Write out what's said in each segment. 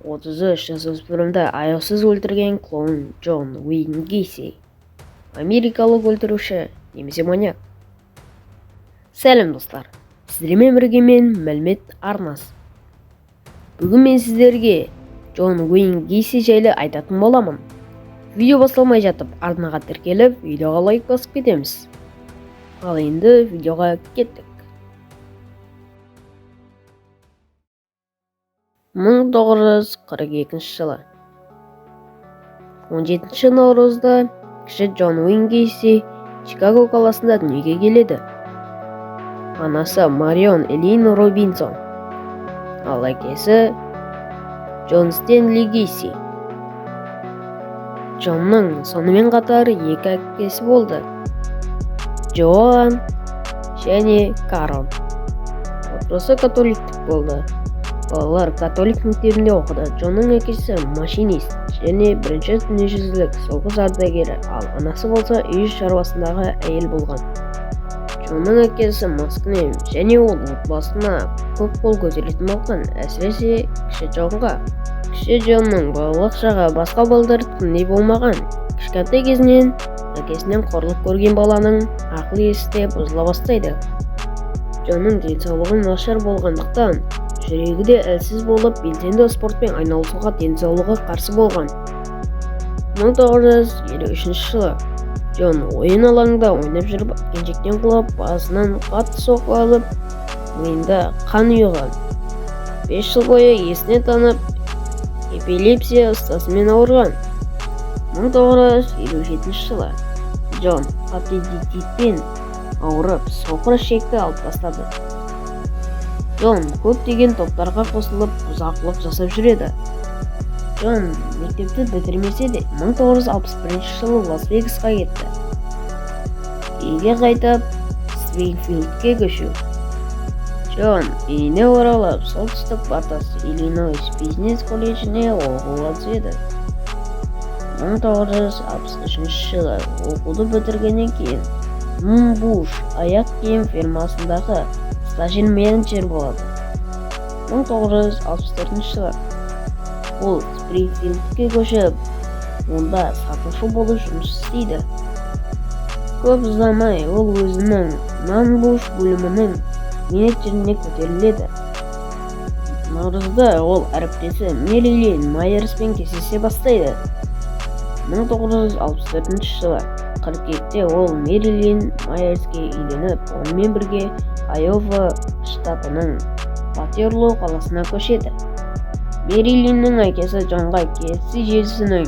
33 жасөспірімді аяусыз өлтірген клоун Джон Уэйн Гейси, америкалық өлтіруші немесе маньяк. Сәлем достар, сіздермен бірге мен мәлімет арнасы. Бүгін мен сіздерге Джон Уэйн Гейси жайлы айтатын боламын. Видео басталмай жатып, арнаға тіркеліп, видеоға лайк басып кетеміз. Ал енді видеоға кеттік. 1942 жылы 17 наурызда кіші Джон Уэйн Гейси Чикаго қаласында дүниеге келеді. Анасы Марион Элейн Робинсон, ал әкесі Джон Стэнли Гейси. Джонның сонымен қатар екі әкесі болды, Джоан және Карл. Отбасы католиктік болды. Балалар католик мектебінде оқыды. Джонның әкесі машинист және бірінші дүниежүзілік соғыс ардагері, ал анасы болса үй шаруасындағы әйел болған. Джонның әкесі маскүнем және ол отбасына көп қол көтеретін болған, әсіресе кіші Джонға. Кіші Джонның балалық шағы басқа балалардікіндей болмаған. Кішкентай кезінен әкесінен қорлық көрген баланың ақыл-есі де бұзыла бастайды. Джонның денсаулығы нашар болғандықтан жүрегі де әлсіз болып, белсенді спортпен айналысуға денсаулығы қарсы болған. 1953 жылы Джон ойын алаңында ойнап жүріп, әткеншектен құлап, басынан қатты соққы алып, миында қан ұйыған. 5 жыл бойы есіне танып, эпилепсия ұстасымен ауырған. 1957 жылы Джон аппендицитпен ауырып, соқыр ішекті алып тастады. Джон көптеген топтарға қосылып, бұзақылық жасап жүреді. Джон мектепті бітірмесе де 1961 жылы Лас-Вегасқа кетті. Үйге қайтып, Спрингфилдке көшу. Джон үйіне оралып, солтүстік батыс Иллинойс бизнес колледжіне оқуға түседі. 1963 жылы оқуды бітіргеннен кейін Буш аяқ киім фирмасындағы стажер менеджер болады. 1964 жылы ол Спрингфилдке көшіп, онда сатушы болып жұмыс істейді. Көп ұзамай ол өзінің Буш бөлімінің менеджеріне көтеріледі. Наурызда ол әріптесі Мэрилин Майерспен кездесе бастайды. 1964 жылы қыркүйекте ол Мэрилин Майерске үйленіп, онымен бірге Айова штатының Ватерлоо қаласына көшеді. Мэрилиннің әкесі Джонға KFC желісінің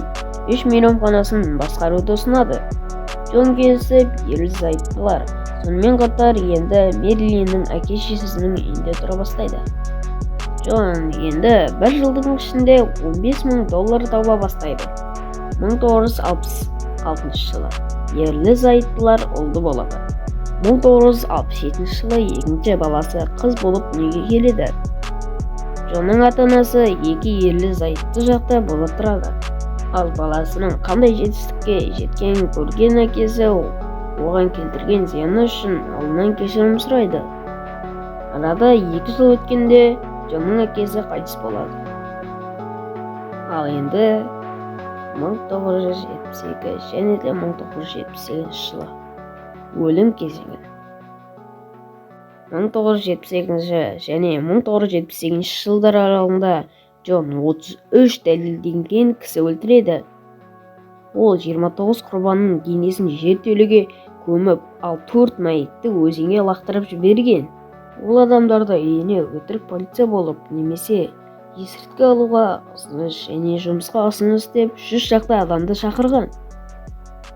3 мейрамханасын басқаруды ұсынады. Джон келісіп, ерлі-зайыптылар. Сонымен қатар енді Мэрилиннің әке-шешесінің үйінде тұра бастайды. Джон енді бір жылдың ішінде $15,000 тауа бастайды. 1966 жылы ерлі-зайыптылар ұлды болады. 1967 жылы екінші баласы қыз болып дүниеге келеді. Джонның ата-анасы екі ерлі-зайыпты жақта болып тұрады. Ал баласының қандай жетістікке жеткенін көрген әкесі оған келтірген зияны үшін алдынан кешірім сұрайды. Арада 2 жыл өткенде Джонның әкесі қайтыс болады. Ал енді 1972 және де 1978 жылы өлім кезеңі. 1978 және 1978 жылдар аралығында Джон 33 дәлелденген кісі өлтіреді. Ол 29 құрбанның денесін жертөлеге көміп, ал 4 мәйітті өзенге лақтырып жіберген. Ол адамдарды үйіне өтірік полиция болып, немесе есірткі алуға ұсыныс және жұмысқа ұсыныс деп 3 шақты адамды шақырған.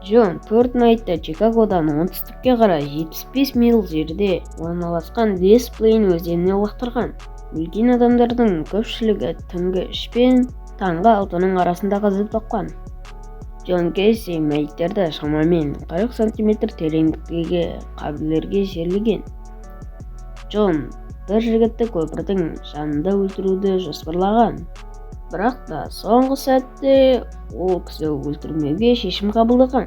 Джон 4 мәйітті Чикагодан оңтүстікке қарай 75 миль жерде орналасқан Дес Плейн өзеніне лақтырған. Өлген адамдардың көпшілігі түнгі 3 пен таңғы 6-ның арасында қазып тапқан. Джон Гейси мәйіттерді шамамен 40 см тереңдіктегі қабірлерге жерлеген. Джон бір жігітті көпірдің жанында өлтіруді жоспарлаған. Бірақ та соңғы сәтте ол кісі өлтірмеуге шешім қабылдаған.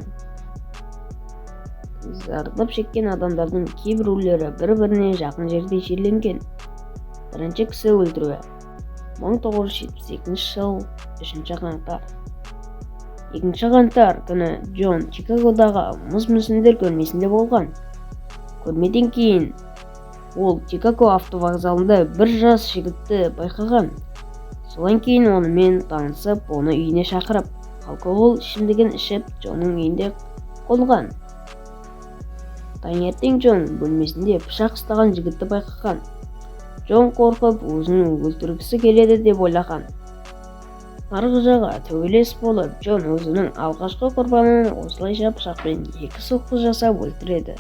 Зардап шеккен адамдардың кейбіреулері бір-біріне жақын жерде жерленген. Бірінші кісі өлтіруі. 1972 жыл 3 қаңтар. 2 қаңтар күні Джон Чикагодағы мұз мүсіндер көрмесінде болған. Көрмеден кейін ол Чикаго автовокзалында бір жас жігітті байқаған. Содан кейін онымен танысып, оны үйіне шақырып, алкоголь ішімдігін ішіп, Джонның үйінде қонған. Таңертең Джон бөлмесінде пышақ ұстаған жігітті байқаған. Джон қорқып, өзін өлтіргісі келеді деп ойлаған. Арғы жағы төбелес болып, Джон өзінің алғашқы құрбанын осылайша пышақпен 2 соққы жасап өлтіреді.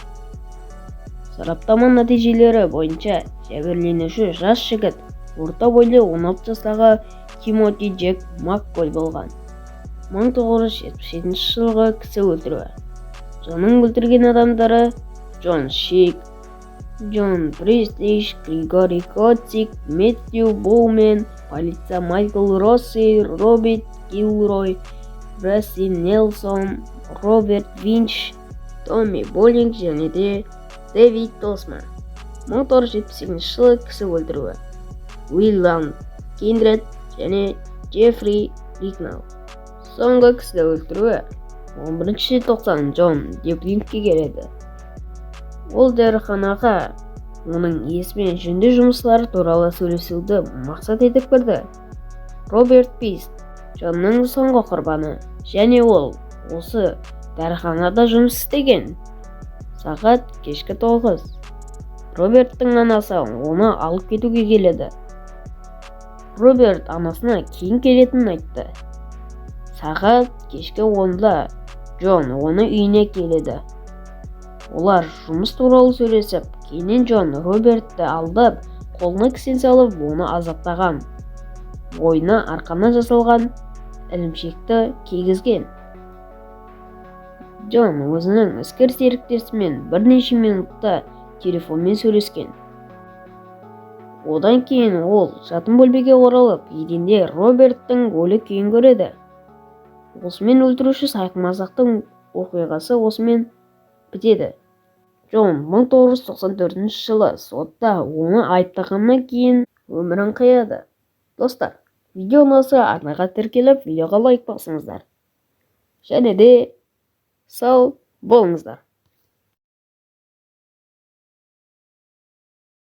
Сараптама нәтижелері бойынша жәбірленуші жас жігіт орта бойлы 16 жастағы Тимоти Джек Маккой болған. 1977 жылғы кісі өлтіруі. Джонның өлтірген адамдары Джон Шик, Джон Престиж, Григорий Котик, Мэтью Боумен, полиция Майкл Росси, Роберт Гилрой, Расси Нелсон, Роберт Винч, Томми Боллинг және де Дэвид Тосман. 1978 жылы кісі өлтіруі. Уиллам Киндред және Джеффри Рикнал. Соңғы кісі өлтіруі. 11 желтоқсан Джон Деплинкке келеді. Ол дәріханаға оның есімен жөнді жұмыстары туралы сөйлесуді мақсат етіп кірді. Роберт Пист Джонның соңғы құрбаны, және ол осы дәріханада жұмыс істеген. Сағат кешкі 9. Роберттің анасы оны алып кетуге келеді. Роберт анасына кейін келетінін айтты. Сағат кешкі 10-да Джон оны үйіне келеді. Олар жұмыс туралы сөйлесіп, кейіннен Джон Робертті алдап, қолына кісен салып, оны азаптаған. Бойына арқаннан жасалған ілімшекті кигізген. Джон өзінің іскер серіктесімен бірнеше минутта телефонмен сөйлескен. Одан кейін ол жатын бөлмеге оралып, еденде Роберттің өлі күйін көреді. Осымен өлтіруші сайқымазақтың оқиғасы осымен бітеді. Джон 1994 жылы сотта оны айыптағаннан кейін өмірін қияды. Достар, видео ұнаса арнаға тіркеліп, видеоға лайк басыңыздар. Және де сау болыңыздар.